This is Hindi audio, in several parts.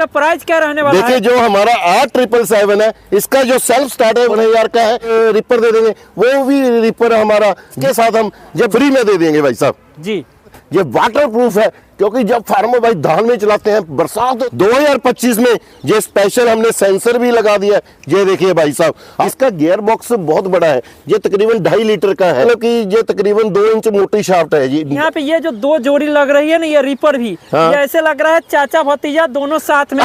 इसका प्राइस क्या रहने वाला है? देखिए जो हमारा 8777 है, इसका जो सेल्फ स्टार्ट है 1000 का है। रिपर दे देंगे, वो भी रिपर हमारा के साथ हम जब फ्री में दे देंगे भाई साहब जी। ये वाटर प्रूफ है, क्योंकि जब फार्मर भाई धान में चलाते हैं बरसात 2025 में ये स्पेशल हमने सेंसर भी लगा दिया है। ये देखिए भाई साहब, इसका गियर बॉक्स बहुत बड़ा है, ये तकरीबन 2.5 लीटर का है, मतलब कि ये तकरीबन 2 इंच मोटी शाफ्ट है जी। यहाँ पे ये जो 2 जोड़ी लग रही है ना, ये रिपर भी हाँ। ये ऐसे लग रहा है चाचा भतीजा दोनों साथ में।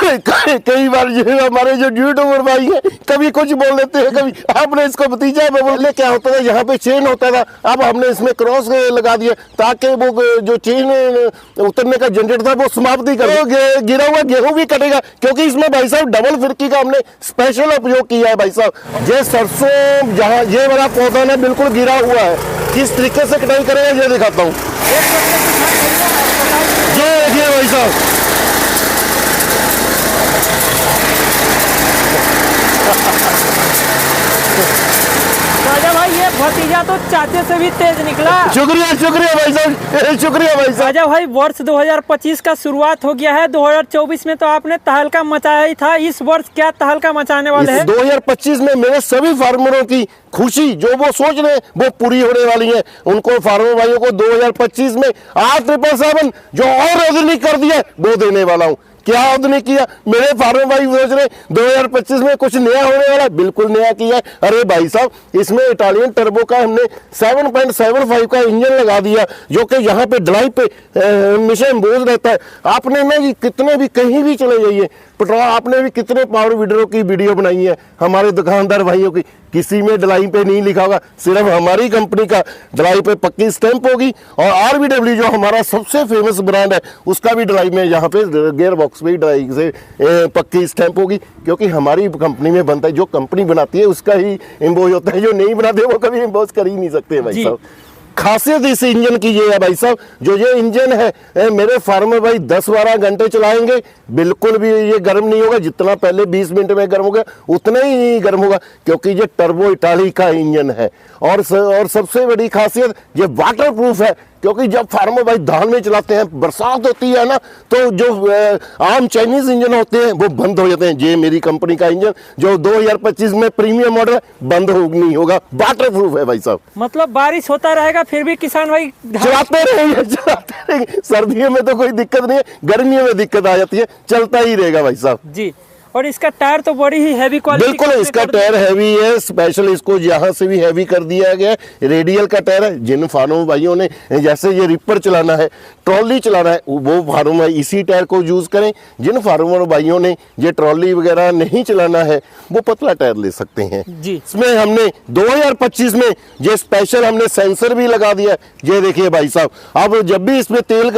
कई बार जो हमारे जो यूट्यूबर भाई है कभी कुछ बोल देते हैं, कभी आपने इसको भतीजा में बोले। क्या होता था, यहाँ पे चेन होता था, अब हमने इसमें क्रॉस लगा दिया ताकि वो जो चेन उतरने का जनरेटर था वो समाप्ति कर गिरा हुआ गेहूं भी कटेगा, क्योंकि इसमें भाई साहब डबल फिरकी का हमने स्पेशल उपयोग किया है भाई साहब। ये सरसों जहाँ ये वाला पौधा ना बिल्कुल गिरा हुआ है, किस तरीके से कटाई करेगा ये दिखाता हूँ। ये देखिए भाई साहब, राजा भाई ये भतीजा तो चाचे से भी तेज निकला। शुक्रिया शुक्रिया भाई साहब, शुक्रिया भाई साहब। राजा भाई वर्ष 2025 का शुरुआत हो गया है, 2024 में तो आपने तहलका मचाया ही था, इस वर्ष क्या तहलका मचाने वाले हैं? 2025 में मेरे सभी फार्मरों की खुशी जो वो सोच रहे हैं वो पूरी होने वाली है। उनको फार्मर भाइयों को 2025 में 8777 जो और आधुनिक कर दिया वो देने वाला हूँ। क्या आधुनिक किया मेरे फार्मर भाई सोच रहे 2025 में कुछ नया होने वाला, बिल्कुल नया किया है। अरे भाई साहब इसमें इटालियन टर्बो का हमने 7.75 का इंजन लगा दिया, जो कि यहाँ पे ड्राइव पे मिशन बोझ रहता है। आपने ना जी कितने भी कहीं भी चले जाइए पेट्रोल, आपने भी कितने पावर वीडरों की वीडियो बनाई है हमारे दुकानदार भाइयों की, किसी में डलाई पे नहीं लिखा होगा, सिर्फ हमारी कंपनी का डलाई पे पक्की स्टैंप होगी। और RBW जो हमारा सबसे फेमस ब्रांड है उसका भी डलाई में यहाँ पे गियर बॉक्स पे डलाई से पक्की स्टैंप होगी, क्योंकि हमारी कंपनी में बनता है। जो कंपनी बनाती है उसका ही इम्बोज होता है, जो नहीं बनाते वो कभी इम्बोज कर ही नहीं सकते भाई साहब। खासियत इस इंजन की ये है भाई साहब, जो ये इंजन है मेरे फार्मर भाई 10-12 घंटे चलाएंगे बिल्कुल भी ये गर्म नहीं होगा। जितना पहले 20 मिनट में गर्म होगा उतना ही गर्म होगा, क्योंकि ये टर्बो इटाली का इंजन है। और सबसे बड़ी खासियत ये वाटर प्रूफ है, क्योंकि जब फार्मर भाई धान में चलाते हैं बरसात होती है ना, तो जो आम चाइनीज इंजन होते हैं वो बंद हो जाते हैं। ये मेरी कंपनी का इंजन जो 2025 में प्रीमियम मॉडल है बंद नहीं होगा, वाटर प्रूफ है भाई साहब। मतलब बारिश होता रहेगा फिर भी किसान भाई चलाते रहेंगे। सर्दियों में तो कोई दिक्कत नहीं है, गर्मियों में दिक्कत आ जाती है, चलता ही रहेगा भाई साहब जी। और इसका टायर तो बड़ी ही हैवी क्वालिटी, बिल्कुल इसका टायर हैवी है, स्पेशल इसको यहाँ से भी हैवी कर दिया गया है। रेडियल का टायर है। जिन फार्मर भाइयों ने जैसे ये रिपर चलाना है, ट्रॉली चलाना है, वो फार्मर भाई इसी टायर को यूज करें। जिन फार्मर भाइयों ने ये ट्रॉली वगैरह नहीं चलाना है वो पतला टायर ले सकते हैं जी। इसमें हमने 2025 में ये स्पेशल हमने सेंसर भी लगा दिया है। ये देखिए भाई साहब, अब जब भी इसमें तेल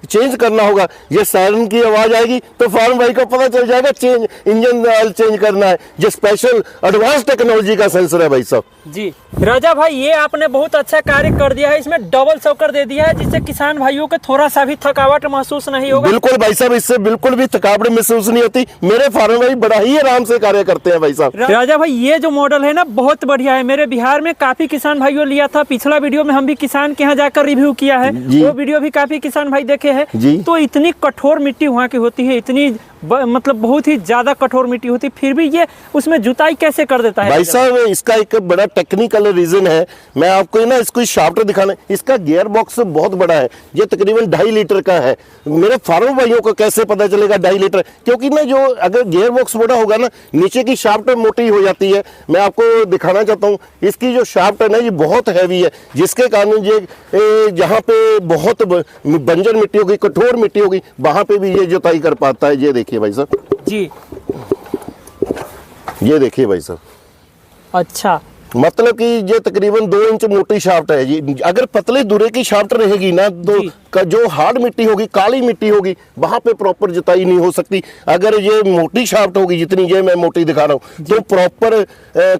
चेंज करना होगा ये सायरन की आवाज आएगी तो फार्मर भाई को पता चल जाएगा इंजन ऑयल चेंज करना है। ये स्पेशल एडवांस टेक्नोलॉजी का सेंसर है भाई साहब जी। राजा भाई ये आपने बहुत अच्छा कार्य कर दिया है, इसमें डबल शॉकर दे दिया है जिससे किसान भाइयों को थोड़ा सा भी थकावट महसूस नहीं होगा। बिल्कुल भाई साहब, इससे बिल्कुल भी थकावट महसूस नहीं होती। मेरे फार्मर भाई बड़ा ही आराम से कार्य करते हैं भाई साहब। राजा भाई ये जो मॉडल है ना बहुत बढ़िया है, मेरे बिहार में काफी किसान भाइयों लिया था। पिछला वीडियो में हम भी किसान के यहाँ जाकर रिव्यू किया है, वो वीडियो भी काफी किसान भाई देखे हैं। तो इतनी कठोर मिट्टी वहाँ की होती है, इतनी मतलब बहुत ही ज्यादा कठोर मिट्टी होती है, फिर भी ये उसमें जुताई कैसे कर देता है भाई साहब? इसका एक बड़ा टेक्निकल रीजन है, मैं आपको ना इसको शाफ्ट दिखाना। इसका गियर बॉक्स बहुत बड़ा है, ये तकरीबन 2.5 लीटर का है। मेरे फार्मर भाइयों को कैसे पता चलेगा 2.5 लीटर? क्योंकि ना जो अगर गियर बॉक्स बड़ा होगा ना नीचे की शाफ्ट मोटी हो जाती है। मैं आपको दिखाना चाहता हूँ, इसकी जो शाफ्ट है ना ये बहुत हैवी है, जिसके कारण ये जहाँ पे बहुत बंजर मिट्टी होगी, कठोर मिट्टी होगी, वहां पे भी ये जुताई कर पाता है। ये देखिए भाई साहब जी, ये देखिए भाई साहब। अच्छा, मतलब कि ये तकरीबन 2 इंच मोटी शाफ्ट है जी। अगर पतले दूरे की शाफ्ट रहेगी ना तो जो हार्ड मिट्टी होगी, काली मिट्टी होगी, वहां पे प्रॉपर जुताई नहीं हो सकती। अगर ये मोटी शाफ्ट होगी जितनी ये मैं मोटी दिखा रहा हूँ, तो प्रॉपर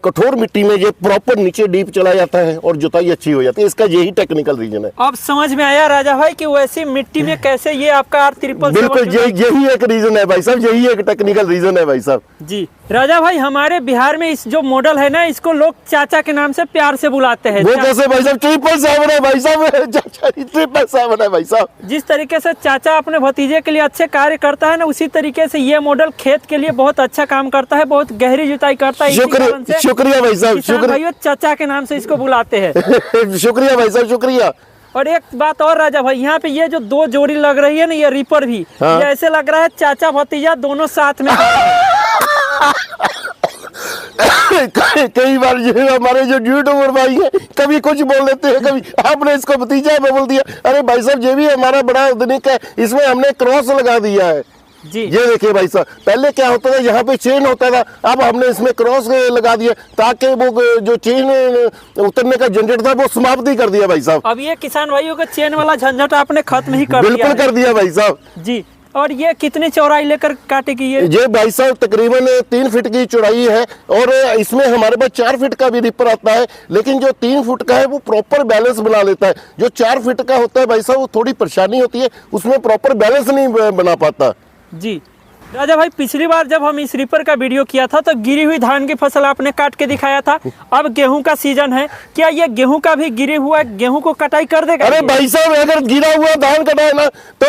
कठोर मिट्टी में ये प्रॉपर नीचे डीप चला जाता है और जुताई अच्छी हो जाती है। इसका यही टेक्निकल रीजन है। अब समझ में आया राजा भाई कि वैसी मिट्टी में कैसे ये आपका R777 बिल्कुल यही एक रीजन है भाई साहब, यही एक टेक्निकल रीजन है भाई साहब जी। राजा भाई हमारे बिहार में इस जो मॉडल है ना, इसको लोग चाचा के नाम से प्यार से बुलाते हैं। वो कैसे भाई साहब? 777 है भाई साहब, 777 है भाई भाई साहब। जिस तरीके से चाचा अपने भतीजे के लिए अच्छे कार्य करता है ना, उसी तरीके से ये मॉडल खेत के लिए बहुत अच्छा काम करता है, बहुत गहरी जुताई करता है। शुक्रिया भाई साहब, शुक्रिया। चाचा के नाम से इसको बुलाते हैं। शुक्रिया भाई साहब, शुक्रिया। और एक बात और राजा भाई, यहाँ पे ये जो दो जोड़ी लग रही है ना, ये रीपर भी, हाँ? ये ऐसे लग रहा है चाचा भतीजा दोनों साथ में। कई बार ये हमारे जो यूट्यूबर भाई है कभी कुछ बोल देते हैं, कभी आपने इसको भतीजा में बोल दिया। अरे भाई साहब, ये भी हमारा बड़ा आधुनिक है, इसमें हमने क्रॉस लगा दिया है जी। ये देखिए भाई साहब, पहले क्या होता था, यहाँ पे चेन होता था, अब हमने इसमें क्रॉस लगा दिया ताकि वो जो चेन उतरने का झंझट था वो समाप्त ही कर दिया भाई साहब। अब ये किसान भाइयों का चेन वाला झंझट आपने खत्म ही कर दिया। बिल्कुल कर दिया भाई साहब जी। और ये कितनी चौड़ाई लेकर काटेगी ये भाई साहब? तकरीबन 3 फीट की चौड़ाई है और इसमें हमारे पास 4 फीट का भी रिपर आता है, लेकिन जो 3 फुट का है वो प्रॉपर बैलेंस बना लेता है। जो 4 फीट का होता है भाई साहब, वो थोड़ी परेशानी होती है, उसमें प्रॉपर बैलेंस नहीं बना पाता जी। राजा भाई, पिछली बार जब हम इस रीपर का वीडियो किया था तो गिरी हुई धान की फसल आपने काट के दिखाया था। अब गेहूं का सीजन है, क्या ये गेहूं का भी गिरे हुआ गेहूं को कटाई कर देगा? अरे भाई साहब, अगर गिरा हुआ धान कटाए ना तो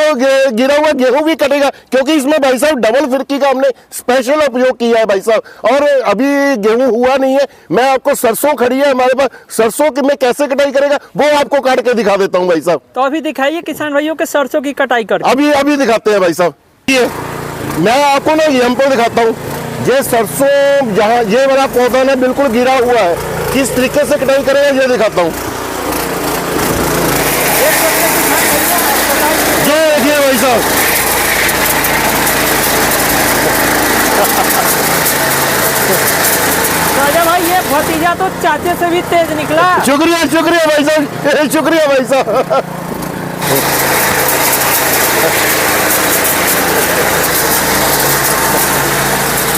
गिरा हुआ गेहूं भी कटेगा, क्योंकि इसमें भाई साहब डबल फिरकी का हमने स्पेशल उपयोग किया है भाई साहब। और अभी गेहूं हुआ नहीं है, मैं आपको सरसों खड़ी है हमारे पास, सरसों की मैं कैसे कटाई करेगा वो आपको काट के दिखा देता हूँ भाई साहब। तो अभी दिखाइए किसान भाइयों के सरसों की कटाई कर। अभी दिखाते हैं भाई साहब। मैं आपको ना यंत्र दिखाता हूँ, ये सरसों जहाँ ये वाला पौधा ना बिल्कुल गिरा हुआ है, किस तरीके से कटाई करेगा ये दिखाता हूँ। ये देखिए भाई साहब, राजा भाई ये भतीजा तो चाचे से भी तेज निकला। शुक्रिया शुक्रिया भाई साहब, शुक्रिया भाई साहब।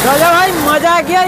राजा भाई मजा आ गया।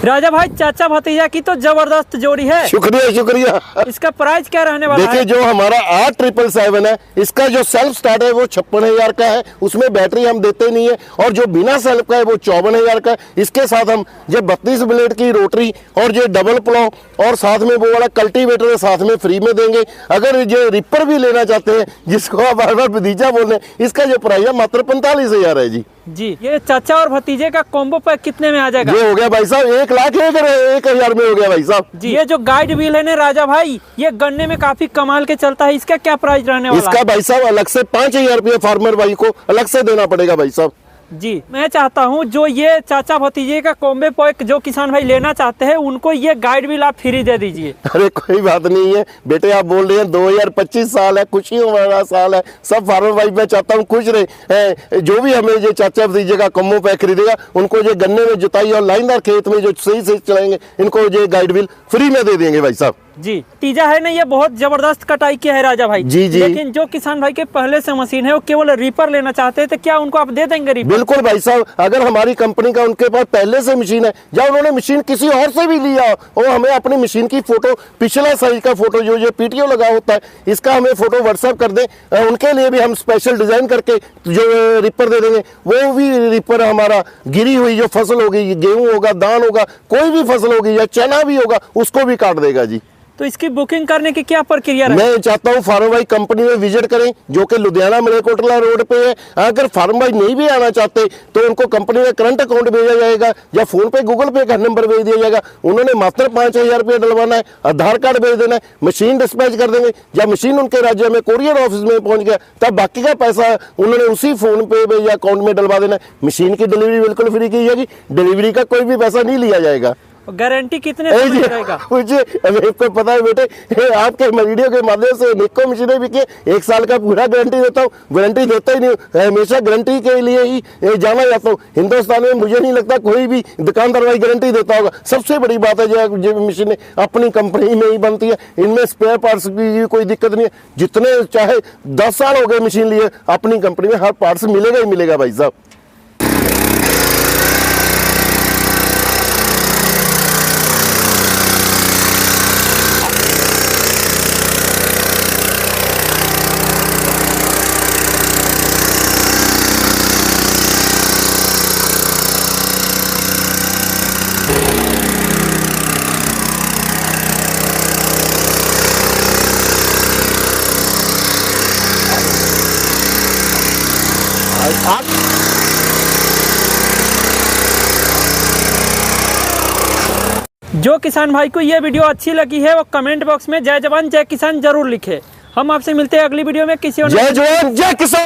राजा भाई चाचा भतीजा की तो जबरदस्त जोड़ी है। शुक्रिया शुक्रिया। इसका प्राइस क्या रहने वाला है? देखिए, जो हमारा 8777 है, इसका जो सेल्फ स्टार्ट है वो 56,000 का है, उसमें बैटरी हम देते नहीं है, और जो बिना सेल्फ का है वो 54,000 का है। इसके साथ हम जो 32 ब्लेड की रोटरी और जो डबल प्लो और साथ में वो वाला कल्टीवेटर साथ में फ्री में देंगे। अगर जो रिपर भी लेना चाहते हैं, जिसको आप बार बार भतीजा बोल रहे हैं, इसका जो प्राइस है मात्र 45,000 है जी। जी, ये चाचा और भतीजे का कॉम्बो पैक कितने में आ जाएगा? ये हो गया भाई साहब 1,01,000 में हो गया भाई साहब जी। ये जो गाइड व्हील है ना राजा भाई, ये गन्ने में काफी कमाल के चलता है, इसका क्या प्राइस रहने वाला है? इसका भाई साहब अलग से 5,000 रुपये फार्मर भाई को अलग से देना पड़ेगा भाई साहब जी। मैं चाहता हूँ जो ये चाचा भतीजे का कॉम्बो पैक जो किसान भाई लेना चाहते हैं, उनको ये गाइड व्हील आप फ्री दे दीजिए। अरे कोई बात नहीं है बेटे, आप बोल रहे हैं 2025 साल है, खुशियों वाला साल है, सब फार्मर भाई मैं चाहता हूँ खुश रहे। जो भी हमें ये चाचा भतीजे का कॉम्बो पैक खरीदेगा, उनको ये गन्ने में जुताई और लाइनदार खेत में जो सही से चलाएंगे, इनको ये गाइड व्हील फ्री में दे देंगे भाई साहब जी। तीजा है ना, ये बहुत जबरदस्त कटाई किया है राजा भाई जी जी। लेकिन जो किसान भाई के पहले से मशीन है, वो केवल रीपर लेना चाहते हैं, तो क्या उनको आप दे देंगे रीपर? बिल्कुल भाई साहब, अगर हमारी कंपनी का उनके पास पहले से मशीन है, या उन्होंने मशीन किसी और से भी लिया और हमें अपनी मशीन की फोटो, पिछला साइज का फोटो जो ये पीटीओ लगा होता है, इसका हमें फोटो व्हाट्सएप कर दें, उनके लिए भी हम स्पेशल डिजाइन करके जो रिपर दे देंगे। वो भी रिपर हमारा गिरी हुई जो फसल होगी, गेहूं होगा, दान होगा, कोई भी फसल होगी या चना भी होगा, उसको भी काट देगा जी। तो इसकी बुकिंग करने की क्या प्रक्रिया है? मैं चाहता हूँ फार्म भाई कंपनी में विजिट करें, जो कि लुधियाना मलेरकोटला रोड पे है। अगर फार्म भाई नहीं भी आना चाहते तो उनको कंपनी में करंट अकाउंट भेजा जाएगा, या फोन पे गूगल पे का नंबर भेज दिया जाएगा। उन्होंने मात्र 5,000 रुपये डलवाना है, आधार कार्ड भेज देना है, मशीन डिस्पैच कर देंगे, या मशीन उनके राज्य में कोरियर ऑफिस में पहुंच गया, तब बाकी का पैसा उन्होंने उसी फोन पे या अकाउंट में डलवा देना है। मशीन की डिलीवरी बिल्कुल फ्री की जाएगी, डिलीवरी का कोई भी पैसा नहीं लिया जाएगा। गारंटी कितने समय की रहेगा? मुझे आपको पता है बेटे, आपके वीडियो के माध्यम से निको मशीनें भी किए, 1 साल का पूरा गारंटी देता हूँ। गारंटी देता ही नहीं, हमेशा गारंटी के लिए ही जाना जाता हूँ। हिंदुस्तान में मुझे नहीं लगता कोई भी दुकानदार भाई गारंटी देता होगा। सबसे बड़ी बात है जो मशीनें अपनी कंपनी में ही बनती है, इनमें स्पेयर पार्ट्स की कोई दिक्कत नहीं है। जितने चाहे 10 साल हो गए मशीन लिए, अपनी कंपनी में हर पार्ट्स मिलेगा ही मिलेगा भाई साहब। आप जो किसान भाई को ये वीडियो अच्छी लगी है वो कमेंट बॉक्स में जय जवान जय किसान जरूर लिखे। हम आपसे मिलते हैं अगली वीडियो में किसी और जय जवान जय किसान।